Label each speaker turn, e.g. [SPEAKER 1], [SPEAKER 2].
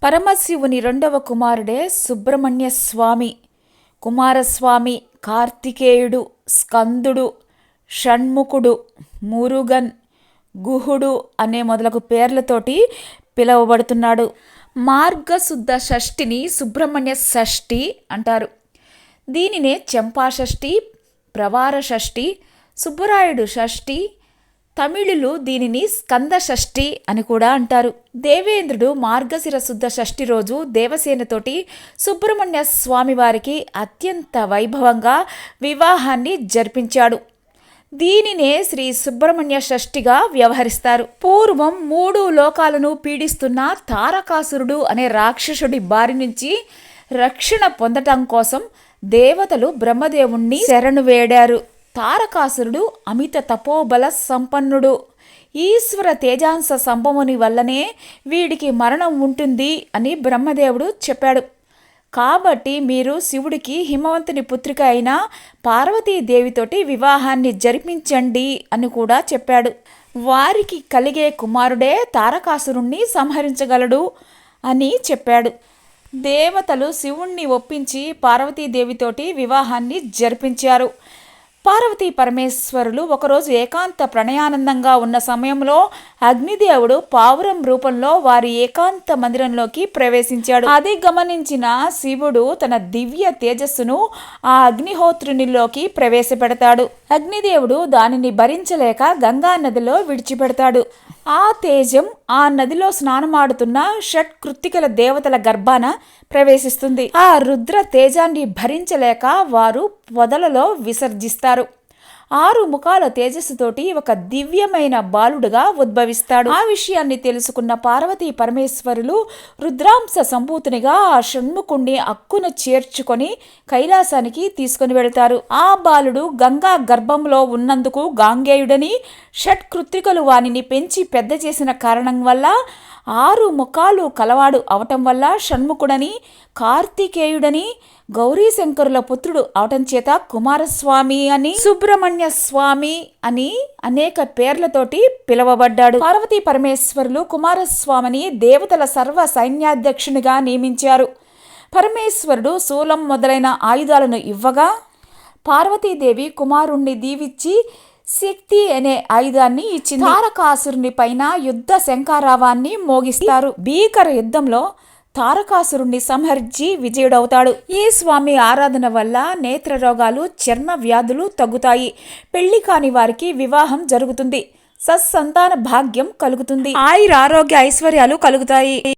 [SPEAKER 1] పరమశివుని రెండవ కుమారుడే సుబ్రహ్మణ్య స్వామి. కుమారస్వామి, కార్తికేయుడు, స్కందుడు, షణ్ముఖుడు, మురుగన్, గుహుడు అనే మొదలగు పేర్లతోటి పిలువబడుతున్నాడు. మార్గశుద్ధ షష్ఠిని సుబ్రహ్మణ్య షష్ఠి అంటారు. దీనినే చంపా షష్ఠి, ప్రవార షష్ఠి, సుబ్బరాయుడు షష్ఠి, తమిళులు దీనిని స్కంద షష్ఠి అని కూడా అంటారు. దేవేంద్రుడు మార్గశిర శుద్ధ షష్ఠి రోజు దేవసేనతోటి సుబ్రహ్మణ్య స్వామి వారికి అత్యంత వైభవంగా వివాహాన్ని జరిపించాడు. దీనినే శ్రీ సుబ్రహ్మణ్య షష్ఠిగా వ్యవహరిస్తారు. పూర్వం 3 లోకాలను పీడిస్తున్న తారకాసురుడు అనే రాక్షసుడి బారి నుంచి రక్షణ పొందటం కోసం దేవతలు బ్రహ్మదేవుణ్ణి శరణు వేడారు. తారకాసురుడు అమిత తపోబల సంపన్నుడు. ఈశ్వర తేజాంశ సంభవని వల్లనే వీడికి మరణం ఉంటుంది అని బ్రహ్మదేవుడు చెప్పాడు. కాబట్టి మీరు శివుడికి హిమవంతుని పుత్రిక అయిన పార్వతీదేవితోటి వివాహాన్ని జరిపించండి అని కూడా చెప్పాడు. వారికి కలిగే కుమారుడే తారకాసురుణ్ణి సంహరించగలడు అని చెప్పాడు. దేవతలు శివుణ్ణి ఒప్పించి పార్వతీదేవితోటి వివాహాన్ని జరిపించారు. పార్వతీ పరమేశ్వరులు ఒకరోజు ఏకాంత ప్రణయానందంగా ఉన్న సమయంలో అగ్నిదేవుడు పావురం రూపంలో వారి ఏకాంత మందిరంలోకి ప్రవేశించాడు. అది గమనించిన శివుడు తన దివ్య తేజస్సును ఆ అగ్నిహోత్రునిలోకి ప్రవేశపెడతాడు. అగ్నిదేవుడు దానిని భరించలేక గంగా నదిలో విడిచిపెడతాడు. ఆ తేజం ఆ నదిలో స్నానమాడుతున్న షట్కృత్తికల దేవతల గర్భాన ప్రవేశిస్తుంది. ఆ రుద్ర తేజాన్ని భరించలేక వారు పొదలలో విసర్జిస్తారు. 6 ముఖాల తేజస్సుతోటి ఒక దివ్యమైన బాలుడుగా ఉద్భవిస్తాడు. ఆ విషయాన్ని తెలుసుకున్న పార్వతీ పరమేశ్వరులు రుద్రాంశ సంభూతునిగా ఆ షణ్ముఖుణ్ణి అక్కున చేర్చుకొని కైలాసానికి తీసుకుని వెళతారు. ఆ బాలుడు గంగా గర్భంలో ఉన్నందుకు గాంగేయుడని, షట్కృత్తికలు వానిని పెంచి పెద్ద చేసిన కారణం వల్ల 6 ముఖాలు కలవాడు అవటం వల్ల షణ్ముఖుడని, కార్తికేయుడని, గౌరీశంకరుల పుత్రుడు అవటం చేత కుమారస్వామి అని, సుబ్రహ్మణ్య స్వామి అని అనేక పేర్లతోటి పిలువబడ్డాడు. పార్వతీ పరమేశ్వరులు కుమారస్వామిని దేవతల సర్వ సైన్యాధ్యక్షునిగా నియమించారు. పరమేశ్వరుడు శూలం మొదలైన ఆయుధాలను ఇవ్వగా పార్వతీదేవి కుమారుణ్ణి దీవించి శక్తి అనే ఆయుధాన్ని ఇచ్చింది. తారకాసురుని పైన యుద్ధ శంఖారావాన్ని మోగిస్తారు. భీకర యుద్ధంలో తారకాసురుణ్ణి సంహరించి విజయుడవుతాడు. ఈ స్వామి ఆరాధన వల్ల నేత్ర రోగాలు, చర్మ వ్యాధులు తగ్గుతాయి. పెళ్లి కాని వారికి వివాహం జరుగుతుంది. సత్సంతాన భాగ్యం కలుగుతుంది. ఆయుర ఆరోగ్య ఐశ్వర్యాలు కలుగుతాయి.